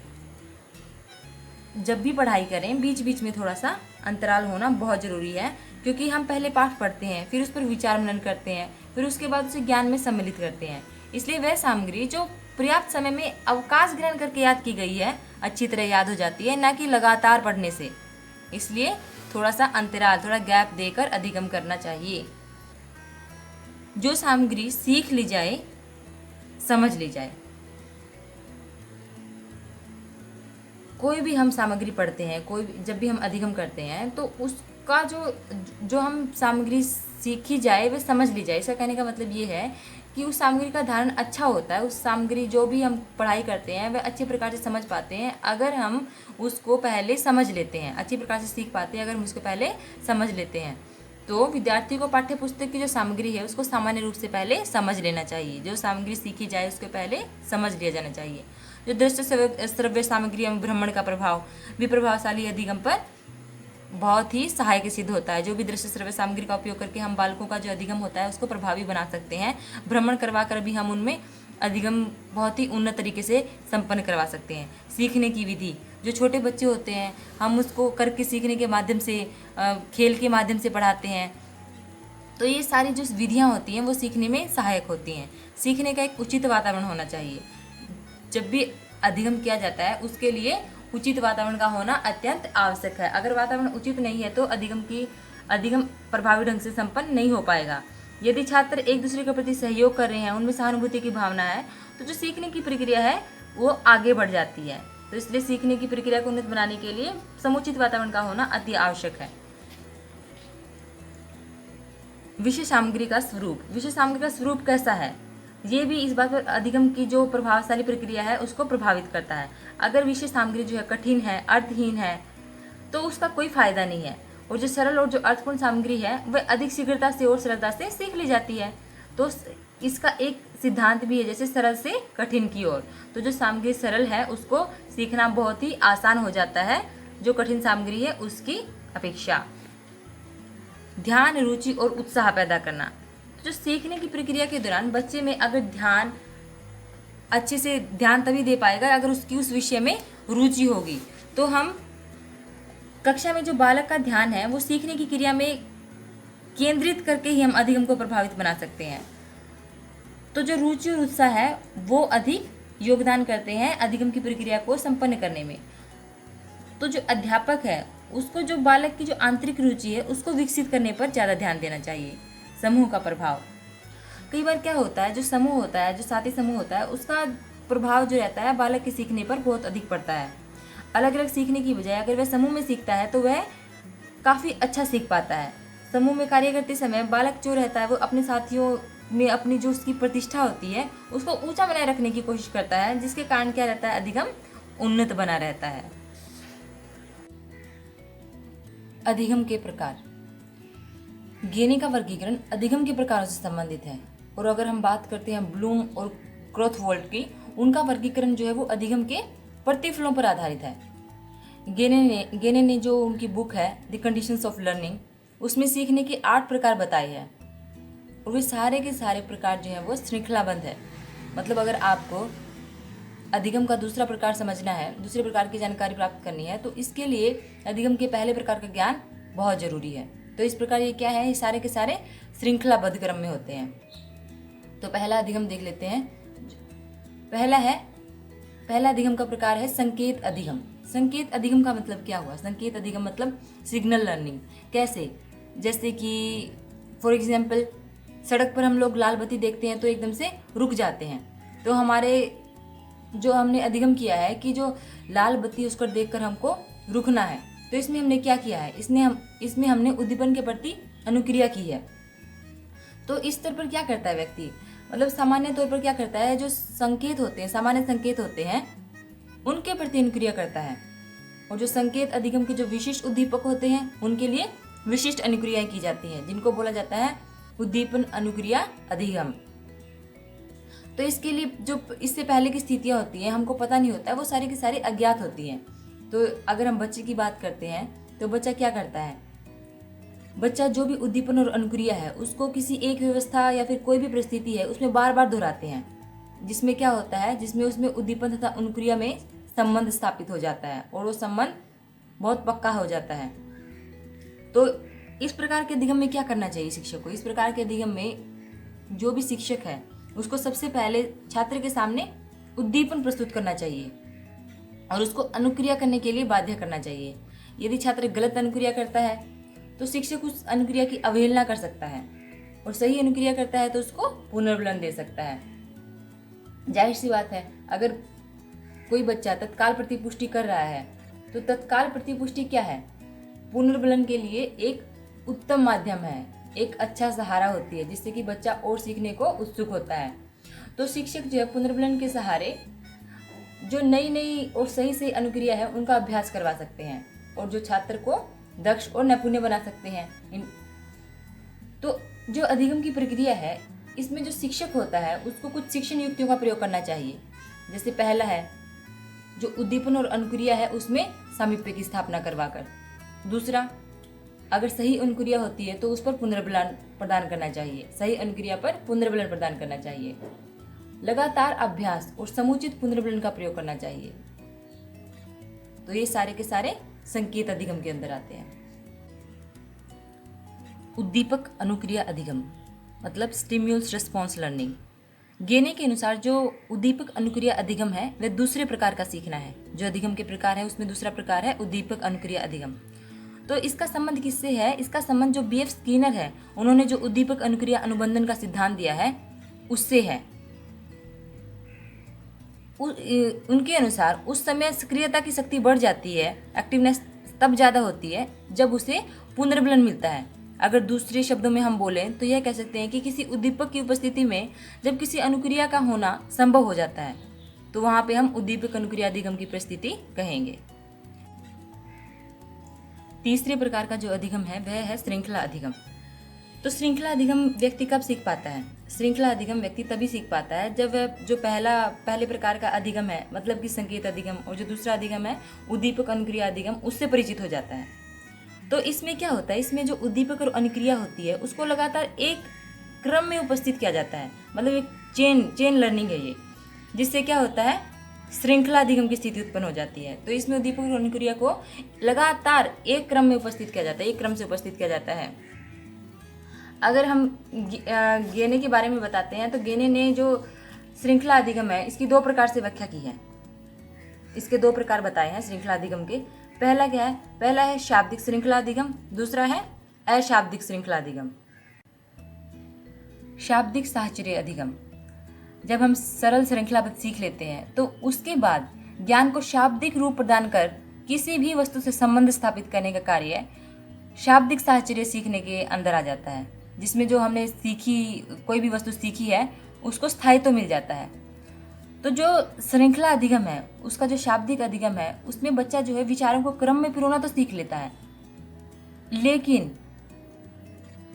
जब भी पढ़ाई करें, बीच बीच में थोड़ा सा अंतराल होना बहुत ज़रूरी है। क्योंकि हम पहले पाठ पढ़ते हैं, फिर उस पर विचार मनन करते हैं, फिर उसके बाद उसे ज्ञान में सम्मिलित करते हैं। इसलिए वह सामग्री जो पर्याप्त समय में अवकाश ग्रहण करके याद की गई है, अच्छी तरह याद हो जाती है, ना कि लगातार पढ़ने से। इसलिए थोड़ा सा अंतराल, थोड़ा गैप देकर अधिगम करना चाहिए। जो सामग्री सीख ली जाए, समझ ली जाए। कोई भी हम सामग्री पढ़ते हैं, जब भी हम अधिगम करते हैं, तो उसका जो हम सामग्री सीखी जाए वह समझ ली जाए। इसका कहने का मतलब ये है कि उस सामग्री का धारण अच्छा होता है। उस सामग्री जो भी हम पढ़ाई करते हैं वह अच्छे प्रकार से समझ पाते हैं अगर हम उसको पहले समझ लेते हैं, अच्छी प्रकार से सीख पाते हैं अगर हम उसको पहले समझ लेते हैं। तो विद्यार्थी को पाठ्य पुस्तक की जो सामग्री है उसको सामान्य रूप से पहले समझ लेना चाहिए। जो सामग्री सीखी जाए उसको पहले समझ लिया जाना चाहिए। जो दृश्य श्रव्य सामग्री एवं भ्रमण का प्रभाव भी प्रभावशाली अधिगम पर बहुत ही सहायक सिद्ध होता है। जो भी दृश्य श्रव्य सामग्री का उपयोग करके हम बालकों का जो अधिगम होता है उसको प्रभावी बना सकते हैं। भ्रमण करवा कर भी हम उनमें अधिगम बहुत ही उन्नत तरीके से संपन्न करवा सकते हैं। सीखने की विधि, जो छोटे बच्चे होते हैं हम उसको करके सीखने के माध्यम से, खेल के माध्यम से पढ़ाते हैं। तो ये सारी जो विधियाँ होती हैं वो सीखने में सहायक होती हैं। सीखने का एक उचित वातावरण होना चाहिए। जब भी अधिगम किया जाता है उसके लिए उचित वातावरण का होना अत्यंत आवश्यक है। अगर वातावरण उचित नहीं है तो अधिगम प्रभावी ढंग से संपन्न नहीं हो पाएगा। यदि छात्र एक दूसरे के प्रति सहयोग कर रहे हैं, उनमें सहानुभूति की भावना है, तो जो सीखने की प्रक्रिया है वो आगे बढ़ जाती है। तो इसलिए सीखने की प्रक्रिया को उन्नत बनाने के लिए समुचित वातावरण का होना अति आवश्यक है। विषय सामग्री का स्वरूप, विषय सामग्री का स्वरूप कैसा है, ये भी इस बात पर अधिगम की जो प्रभावशाली प्रक्रिया है उसको प्रभावित करता है। अगर विषय सामग्री जो है कठिन है, अर्थहीन है, तो उसका कोई फायदा नहीं है। और जो सरल और जो अर्थपूर्ण सामग्री है वह अधिक शीघ्रता से और सरलता से सीख ली जाती है। तो इसका एक सिद्धांत भी है, जैसे सरल से कठिन की ओर। तो जो सामग्री सरल है उसको सीखना बहुत ही आसान हो जाता है, जो कठिन सामग्री है उसकी अपेक्षा। ध्यान, रुचि और उत्साह पैदा करना, जो सीखने की प्रक्रिया के दौरान बच्चे में अगर अच्छे से ध्यान तभी दे पाएगा अगर उसकी उस विषय में रुचि होगी। तो हम कक्षा में जो बालक का ध्यान है वो सीखने की क्रिया में केंद्रित करके ही हम अधिगम को प्रभावित बना सकते हैं। तो जो रुचि और उत्साह है वो अधिक योगदान करते हैं अधिगम की प्रक्रिया को संपन्न करने में। तो जो अध्यापक है उसको जो बालक की जो आंतरिक रुचि है उसको विकसित करने पर ज़्यादा ध्यान देना चाहिए। समूह का प्रभाव, कई बार क्या होता है, जो समूह होता है, जो साथी समूह होता है, उसका प्रभाव जो रहता है बालक के सीखने पर बहुत अधिक पड़ता है। अलग अलग सीखने की बजाय अगर वह समूह में सीखता है तो वह काफ़ी अच्छा सीख पाता है। समूह में कार्य करते समय बालक जो रहता है वो अपने साथियों में अपनी जो उसकी प्रतिष्ठा होती है उसको ऊंचा बनाए रखने की कोशिश करता है, जिसके कारण क्या रहता है, अधिगम उन्नत बना रहता है। अधिगम के प्रकार, गेने का वर्गीकरण अधिगम के प्रकारों से संबंधित है। और अगर हम बात करते हैं ब्लूम और क्रॉथवोल्ट की, उनका वर्गीकरण जो है वो अधिगम के प्रतिफलों पर आधारित है। गेने ने जो उनकी बुक है द कंडीशंस ऑफ लर्निंग, उसमें सीखने के 8 प्रकार बताए हैं और वे सारे के सारे प्रकार जो है वो श्रृंखलाबद्ध है। मतलब अगर आपको अधिगम का दूसरा प्रकार समझना है, दूसरे प्रकार की जानकारी प्राप्त करनी है, तो इसके लिए अधिगम के पहले प्रकार का ज्ञान बहुत ज़रूरी है। तो इस प्रकार ये क्या है, ये सारे के सारे श्रृंखलाबद्ध क्रम में होते हैं। तो पहला अधिगम देख लेते हैं। पहला अधिगम का प्रकार है संकेत अधिगम। संकेत अधिगम का मतलब क्या हुआ? संकेत अधिगम मतलब सिग्नल लर्निंग। कैसे? जैसे कि फॉर एग्जाम्पल सड़क पर हम लोग लाल बत्ती देखते हैं तो एकदम से रुक जाते हैं। तो हमारे जो हमने अधिगम किया है कि जो लाल बत्ती उसको देखकर हमको रुकना है, तो इसमें हमने क्या किया है, इसमें हमने उद्दीपन के प्रति अनुक्रिया की है। तो इस स्तर पर क्या करता है व्यक्ति, मतलब सामान्य तौर पर क्या करता है, जो संकेत होते हैं, सामान्य संकेत होते हैं, उनके प्रति अनुक्रिया करता है। और जो संकेत अधिगम के जो विशिष्ट उद्दीपक होते हैं उनके लिए विशिष्ट अनुक्रियाएं की जाती हैं, जिनको बोला जाता है उद्दीपन अनुक्रिया अधिगम। तो इसके लिए जो इससे पहले की स्थितियां होती हैं हमको पता नहीं होता है, वो सारी की सारी अज्ञात होती हैं। तो अगर हम बच्चे की बात करते हैं तो बच्चा क्या करता है, बच्चा जो भी उद्दीपन और अनुक्रिया है उसको किसी एक व्यवस्था या फिर कोई भी परिस्थिति है उसमें बार बार दोहराते हैं, जिसमें क्या होता है, जिसमें उसमें उद्दीपन तथा अनुक्रिया में संबंध स्थापित हो जाता है और वो संबंध बहुत पक्का हो जाता है। तो इस प्रकार के अधिगम में क्या करना चाहिए शिक्षक को? इस प्रकार के अधिगम में जो भी शिक्षक है उसको सबसे पहले छात्र के सामने उद्दीपन प्रस्तुत करना चाहिए और उसको अनुक्रिया करने के लिए बाध्य करना चाहिए। यदि छात्र गलत अनुक्रिया करता है तो शिक्षक उस अनुक्रिया की अवहेलना कर सकता है, और सही अनुक्रिया करता है तो उसको पुनर्बलन दे सकता है। जाहिर सी बात है, अगर कोई बच्चा तत्काल प्रतिपुष्टि कर रहा है तो तत्काल प्रतिपुष्टि क्या है, पुनर्बलन के लिए एक उत्तम माध्यम है, एक अच्छा सहारा होती है, जिससे कि बच्चा और सीखने को उत्सुक होता है। तो शिक्षक जो है पुनर्बलन के सहारे जो नई और सही अनुक्रिया है उनका अभ्यास करवा सकते हैं और जो छात्र को दक्ष और नैपुण्य बना सकते हैं। तो जो अधिगम की प्रक्रिया है इसमें जो शिक्षक होता है उसको कुछ शिक्षण युक्तियों का प्रयोग करना चाहिए। जैसे पहला है जो उद्दीपन और अनुक्रिया है उसमें सामीप्य की स्थापना करवाकर। दूसरा, अगर सही अनुक्रिया होती है तो उस पर पुनर्बलन प्रदान करना चाहिए, सही अनुक्रिया पर पुनर्बलन प्रदान करना चाहिए। लगातार अभ्यास और समुचित पुनर्बलन का प्रयोग करना चाहिए। तो ये सारे के सारे संकेत अधिगम के अंदर आते हैं। उद्दीपक अनुक्रिया अधिगम मतलब स्टिम्युलस रिस्पॉन्स लर्निंग। गेने के अनुसार जो उद्दीपक अनुक्रिया अधिगम है वह दूसरे प्रकार का सीखना है। जो अधिगम के प्रकार है उसमें दूसरा प्रकार है उद्दीपक अनुक्रिया अधिगम। तो इसका संबंध किससे है? इसका संबंध जो B.F. स्किनर है उन्होंने जो उद्दीपक अनुक्रिया अनुबंधन का सिद्धांत दिया है उससे है। उनके अनुसार उस समय सक्रियता की शक्ति बढ़ जाती है, एक्टिवनेस तब ज़्यादा होती है जब उसे पुनर्बलन मिलता है। अगर दूसरे शब्दों में हम बोलें तो यह कह सकते हैं कि किसी उद्दीपक की उपस्थिति में जब किसी अनुक्रिया का होना संभव हो जाता है तो वहाँ पे हम उद्दीपक अनुक्रिया अधिगम की परिस्थिति कहेंगे। तीसरे प्रकार का जो अधिगम है वह है श्रृंखला अधिगम। तो श्रृंखला अधिगम व्यक्ति कब सीख पाता है? श्रृंखला अधिगम व्यक्ति तभी सीख पाता है जब वह जो पहले प्रकार का अधिगम है मतलब कि संकेत अधिगम और जो दूसरा अधिगम है उद्दीपक अनुक्रिया अधिगम उससे परिचित हो जाता है। तो इसमें क्या होता है, इसमें जो उद्दीपक और अनुक्रिया होती है उसको लगातार एक क्रम में उपस्थित किया जाता है, मतलब एक चेन लर्निंग है ये, जिससे क्या होता है श्रृंखला अधिगम की स्थिति उत्पन्न हो जाती है। तो इसमें उद्दीपक और अनुक्रिया को लगातार एक क्रम में उपस्थित किया जाता है, एक क्रम से उपस्थित किया जाता है। अगर हम गेने के बारे में बताते हैं तो गेने ने जो श्रृंखला अधिगम है इसकी दो प्रकार से व्याख्या की है। इसके दो प्रकार बताए हैं श्रृंखला अधिगम के। पहला क्या है? पहला है शाब्दिक श्रृंखला अधिगम, दूसरा है अशाब्दिक श्रृंखला अधिगम। शाब्दिक साहचर्य अधिगम, जब हम सरल श्रृंखलाबद्ध सीख लेते हैं तो उसके बाद ज्ञान को शाब्दिक रूप प्रदान कर किसी भी वस्तु से संबंध स्थापित करने का कार्य शाब्दिक साहचर्य सीखने के अंदर आ जाता है, जिसमें जो हमने कोई भी वस्तु सीखी है उसको स्थायित्व मिल जाता है। तो जो श्रृंखला अधिगम है उसका जो शाब्दिक अधिगम है उसमें बच्चा जो है विचारों को क्रम में पिरोना तो सीख लेता है, लेकिन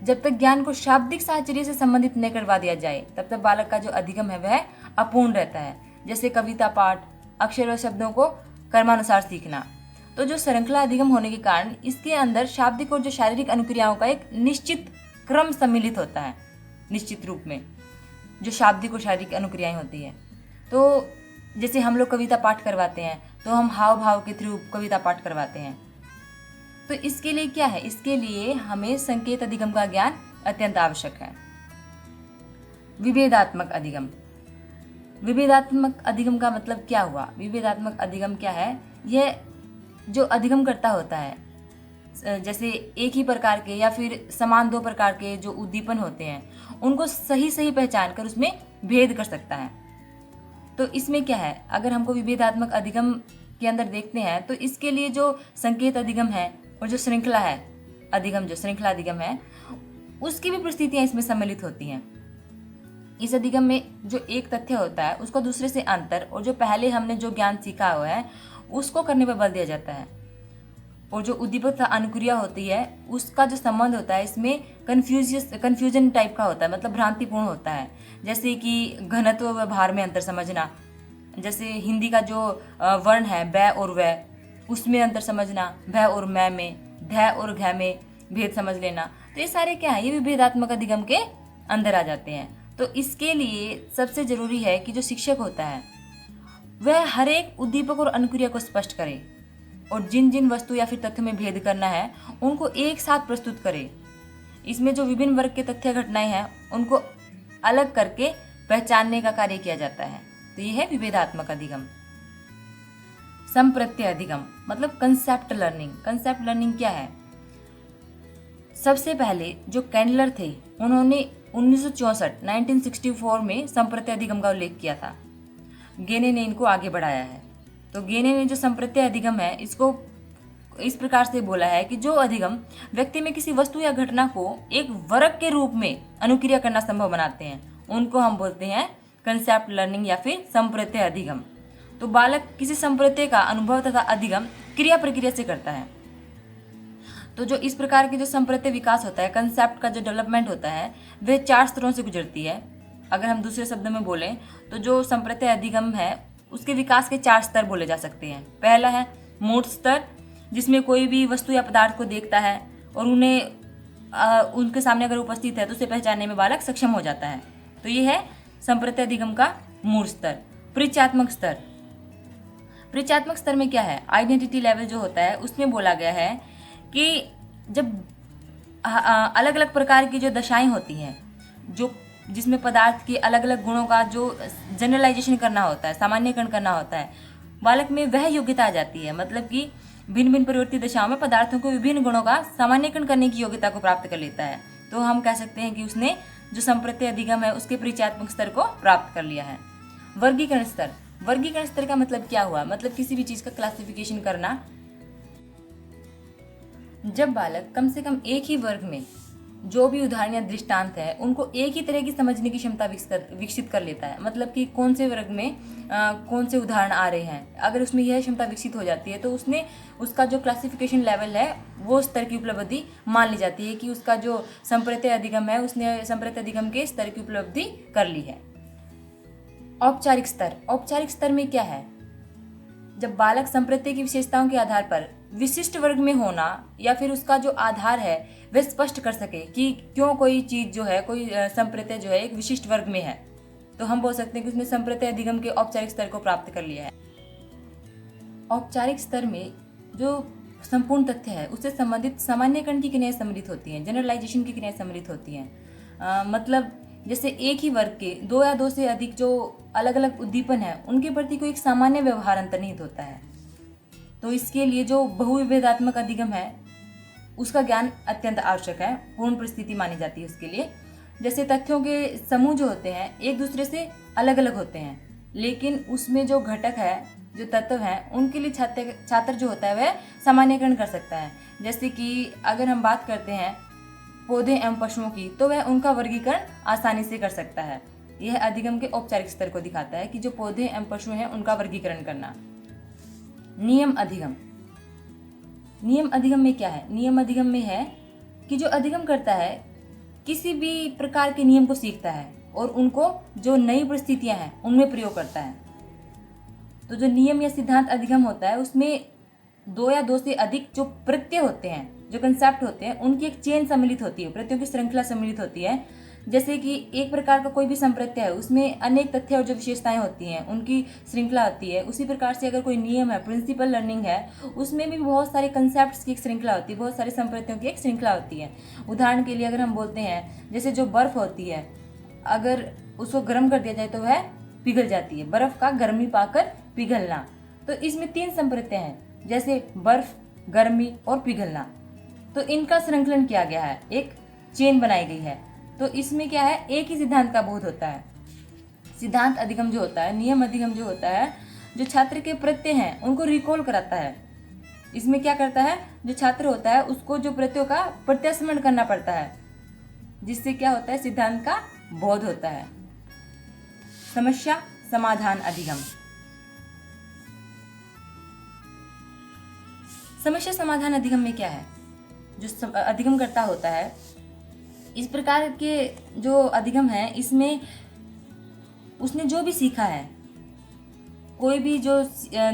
जब तक ज्ञान को शाब्दिक साहचर्य से संबंधित न करवा दिया जाए तब तक बालक का जो अधिगम है वह अपूर्ण रहता है। जैसे कविता पाठ, अक्षर और शब्दों को कर्मानुसार सीखना। तो जो श्रृंखला अधिगम होने के कारण इसके अंदर शाब्दिक और जो शारीरिक अनुक्रियाओं का एक निश्चित क्रम सम्मिलित होता है, निश्चित रूप में जो शाब्दिक और शारीरिक अनुक्रियाएं होती है। तो जैसे हम लोग कविता पाठ करवाते हैं तो हम हाव भाव के थ्रू कविता पाठ करवाते हैं। तो इसके लिए क्या है, इसके लिए हमें संकेत अधिगम का ज्ञान अत्यंत आवश्यक है। विभेदात्मक अधिगम। विभेदात्मक अधिगम का मतलब क्या हुआ? विभेदात्मक अधिगम क्या है? यह जो अधिगम करता होता है, जैसे एक ही प्रकार के या फिर समान दो प्रकार के जो उद्दीपन होते हैं, उनको सही सही पहचान कर उसमें भेद कर सकता है। तो इसमें क्या है, अगर हमको विभेदात्मक अधिगम के अंदर देखते हैं तो इसके लिए जो संकेत अधिगम है और जो श्रृंखला है अधिगम, जो श्रृंखला अधिगम है, उसकी भी परिस्थितियां इसमें सम्मिलित होती हैं। इस अधिगम में जो एक तथ्य होता है उसको दूसरे से अंतर, और जो पहले हमने जो ज्ञान सीखा हुआ है उसको करने पर बल दिया जाता है। और जो उद्दीपक तथा अनुक्रिया होती है उसका जो संबंध होता है इसमें कन्फ्यूजन टाइप का होता है, मतलब भ्रांतिपूर्ण होता है। जैसे कि घनत्व व भार में अंतर समझना, जैसे हिंदी का जो वर्ण है बै और वै, उसमें अंतर समझना, भै और मै में, धै और घै में भेद समझ लेना। तो ये सारे क्या है, ये विभेदात्मक अधिगम के अंदर आ जाते हैं। तो इसके लिए सबसे जरूरी है कि जो शिक्षक होता है वह हर एक उद्दीपक और अनुक्रिया को स्पष्ट करे और जिन जिन वस्तु या फिर तथ्यों में भेद करना है उनको एक साथ प्रस्तुत करे। इसमें जो विभिन्न वर्ग के तथ्य घटनाएं हैं उनको अलग करके पहचानने का कार्य किया जाता है। तो यह है विभेदात्मक अधिगम। संप्रत्यय अधिगम मतलब कंसेप्ट लर्निंग। कंसेप्ट लर्निंग क्या है? सबसे पहले जो कैंडलर थे उन्होंने 1964 में संप्रत्यय अधिगम का उल्लेख किया था। गेने ने इनको आगे बढ़ाया है। तो गेने ने जो संप्रत्यय अधिगम है इसको इस प्रकार से बोला है कि जो अधिगम व्यक्ति में किसी वस्तु या घटना को एक वर्ग के रूप में अनुक्रिया करना संभव बनाते हैं उनको हम बोलते हैं कंसेप्ट लर्निंग या फिर संप्रत्यय अधिगम। तो बालक किसी संप्रत्यय का अनुभव तथा अधिगम क्रिया प्रक्रिया से करता है। तो जो इस प्रकार के जो संप्रत्यय विकास होता है, कंसेप्ट का जो डेवलपमेंट होता है, वह 4 स्तरों से गुजरती है। अगर हम दूसरे शब्दों में बोलें तो जो संप्रत्यय अधिगम है उसके विकास के 4 स्तर बोले जा सकते हैं। पहला है मूर्त स्तर, जिसमें कोई भी वस्तु या पदार्थ को देखता है और उन्हें उनके सामने अगर उपस्थित है तो उसे पहचानने में बालक सक्षम हो जाता है। तो ये है संप्रत्यय अधिगम का मूर्त स्तर। परिचयात्मक स्तर। परिचयात्मक स्तर में क्या है, आइडेंटिटी लेवल जो होता है उसमें बोला गया है कि जब अलग अलग प्रकार की जो दशाएं होती हैं, जो जिसमें पदार्थ के अलग अलग गुणों का जो जनरलाइजेशन करना होता है, सामान्यकरण करना होता है, बालक में वह योग्यता आ जाती है। मतलब कि भिन्न भिन्न परिवर्ती दशाओं में पदार्थों को विभिन्न गुणों का सामान्यकरण करने की योग्यता को प्राप्त कर लेता है। तो हम कह सकते हैं कि उसने जो संप्रत्यय अधिगम है उसके परिचयात्मक स्तर को प्राप्त कर लिया है। वर्गीकरण स्तर। वर्गीकरण स्तर का मतलब क्या हुआ, मतलब किसी भी चीज़ का क्लासिफिकेशन करना। जब बालक कम से कम एक ही वर्ग में जो भी उदाहरण या दृष्टांत है उनको एक ही तरह की समझने की क्षमता विकसित कर लेता है, मतलब कि कौन से वर्ग में कौन से उदाहरण आ रहे हैं, अगर उसमें यह क्षमता विकसित हो जाती है तो उसने उसका जो क्लासिफिकेशन लेवल है वो स्तर की उपलब्धि मान ली जाती है कि उसका जो संप्रत्यय अधिगम है उसने संप्रत्यय अधिगम के स्तर की उपलब्धि कर ली है। औपचारिक स्तर। औपचारिक स्तर में क्या है, जब बालक संप्रत्यय की विशेषताओं के आधार पर विशिष्ट वर्ग में होना या फिर उसका जो आधार है वह स्पष्ट कर सके कि क्यों कोई चीज जो है, कोई संप्रत्यय जो है एक विशिष्ट वर्ग में है, तो हम बोल सकते हैं कि उसने संप्रत्यय अधिगम के औपचारिक स्तर को प्राप्त कर लिया है। औपचारिक स्तर में जो संपूर्ण तथ्य है उससे संबंधित सामान्यकरण की क्रियाएं सम्मिलित होती हैं, जनरलाइजेशन की क्रियाएं सम्मिलित होती हैं। मतलब जैसे एक ही वर्ग के 2 या 2 से अधिक जो अलग अलग उद्दीपन है उनके प्रति कोई एक सामान्य व्यवहार अंतर्निहित होता है। तो इसके लिए जो बहुविभेदात्मक अधिगम है उसका ज्ञान अत्यंत आवश्यक है, पूर्ण परिस्थिति मानी जाती है उसके लिए। जैसे तथ्यों के समूह जो होते हैं एक दूसरे से अलग अलग होते हैं, लेकिन उसमें जो घटक है, जो तत्व हैं, उनके लिए छात्र जो होता है वह सामान्यकरण कर सकता है। जैसे कि अगर हम बात करते हैं पौधे एवं पशुओं की, तो वह उनका वर्गीकरण आसानी से कर सकता है। यह अधिगम के औपचारिक स्तर को दिखाता है कि जो पौधे एवं पशु हैं उनका वर्गीकरण करना। नियम अधिगम। नियम अधिगम में क्या है, नियम अधिगम में है कि जो अधिगम करता है किसी भी प्रकार के नियम को सीखता है और उनको जो नई परिस्थितियां हैं उनमें प्रयोग करता है। तो जो नियम या सिद्धांत अधिगम होता है उसमें 2 या 2 से अधिक जो प्रत्यय होते हैं, जो कंसेप्ट होते हैं, उनकी एक चेन सम्मिलित होती है, प्रत्ययों की श्रृंखला सम्मिलित होती है, जैसे कि एक प्रकार का कोई भी संप्रत्य है, उसमें अनेक तथ्य और जो विशेषताएं होती हैं उनकी श्रृंखला होती है। उसी प्रकार से अगर कोई नियम है, प्रिंसिपल लर्निंग है, उसमें भी बहुत सारे कंसेप्ट्स की एक श्रृंखला होती है, बहुत सारे संप्रत्यों की एक श्रृंखला होती है। उदाहरण के लिए अगर हम बोलते हैं, जैसे जो बर्फ़ होती है, अगर उसको गर्म कर दिया जाए तो वह पिघल जाती है, बर्फ़ का गर्मी पाकर पिघलना। तो इसमें 3 संप्रत्य हैं, जैसे बर्फ़, गर्मी और पिघलना। तो इनका संकलन किया गया है, एक चेन बनाई गई है। तो इसमें क्या है, एक ही सिद्धांत का बोध होता है। सिद्धांत अधिगम जो होता है, नियम अधिगम जो होता है, जो छात्र के प्रत्यय हैं उनको रिकॉल कराता है। इसमें क्या करता है, जो छात्र होता है उसको जो प्रत्ययों का प्रत्यास्मरण करना पड़ता है, जिससे क्या होता है, सिद्धांत का बोध होता है। समस्या समाधान अधिगम। समस्या समाधान अधिगम में क्या है, जो अधिगम करता होता है, इस प्रकार के जो अधिगम है, इसमें उसने जो भी सीखा है, कोई भी जो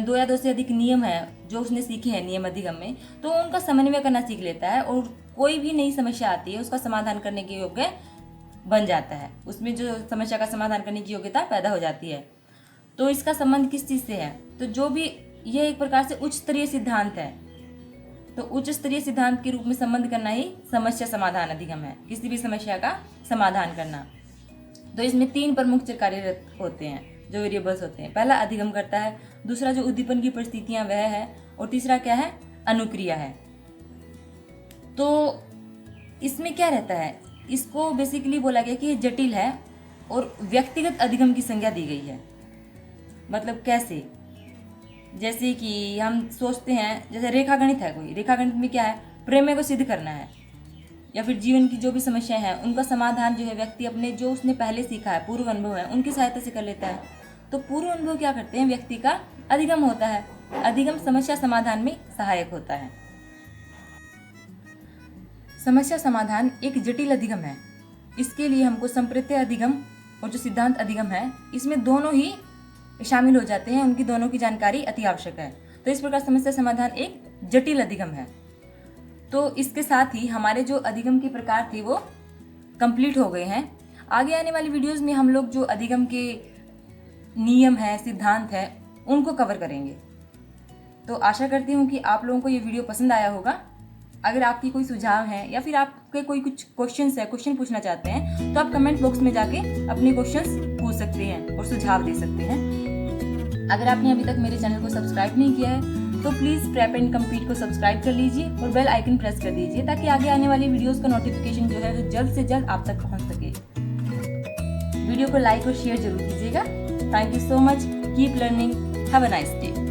2 या 2 से अधिक नियम है जो उसने सीखे हैं नियम अधिगम में, तो उनका समन्वय करना सीख लेता है और कोई भी नई समस्या आती है उसका समाधान करने के योग्य बन जाता है। उसमें जो समस्या का समाधान करने की योग्यता पैदा हो जाती है। तो इसका संबंध किस चीज़ से है, तो जो भी यह एक प्रकार से उच्च स्तरीय सिद्धांत है, तो उच्च स्तरीय सिद्धांत के रूप में संबंध करना ही समस्या समाधान अधिगम है, किसी भी समस्या का समाधान करना। तो इसमें 3 प्रमुख कार्यरत होते हैं, जो वेरिएबल्स होते हैं। पहला अधिगम करता है, दूसरा जो उद्दीपन की परिस्थितियां वह है, और तीसरा क्या है, अनुक्रिया है। तो इसमें क्या रहता है, इसको बेसिकली बोला गया कि ये जटिल है और व्यक्तिगत अधिगम की संज्ञा दी गई है। मतलब कैसे, जैसे कि हम सोचते हैं, जैसे रेखागणित है, कोई रेखागणित में क्या है, प्रमेय को सिद्ध करना है, या फिर जीवन की जो भी समस्याएं हैं उनका समाधान जो है व्यक्ति अपने जो उसने पहले सीखा है, पूर्व अनुभव है, उनकी सहायता से कर लेता है। तो पूर्व अनुभव क्या करते हैं, व्यक्ति का अधिगम होता है। अधिगम समस्या समाधान में सहायक होता है। समस्या समाधान एक जटिल अधिगम है। इसके लिए हमको संप्रत्य अधिगम और जो सिद्धांत अधिगम है, इसमें दोनों ही शामिल हो जाते हैं, उनकी दोनों की जानकारी अति आवश्यक है। तो इस प्रकार समस्या समाधान एक जटिल अधिगम है। तो इसके साथ ही हमारे जो अधिगम के प्रकार थे वो कंप्लीट हो गए हैं। आगे आने वाली वीडियोस में हम लोग जो अधिगम के नियम है, सिद्धांत है, उनको कवर करेंगे। तो आशा करती हूँ कि आप लोगों को ये वीडियो पसंद आया होगा। अगर आपकी कोई सुझाव है या फिर आपके कोई कुछ क्वेश्चन पूछना चाहते हैं, तो आप कमेंट बॉक्स में जाके अपने क्वेश्चंस पूछ सकते हैं और सुझाव दे सकते हैं। अगर आपने अभी तक मेरे चैनल को सब्सक्राइब नहीं किया है तो प्लीज़ प्रेप एंड कंप्लीट को सब्सक्राइब कर लीजिए और बेल आइकन प्रेस कर दीजिए, ताकि आगे आने वाली वीडियोस का नोटिफिकेशन जो है वो जल्द से जल्द आप तक पहुंच सके। वीडियो को लाइक और शेयर जरूर कीजिएगा। Thank you so much. Keep learning. Have a nice day.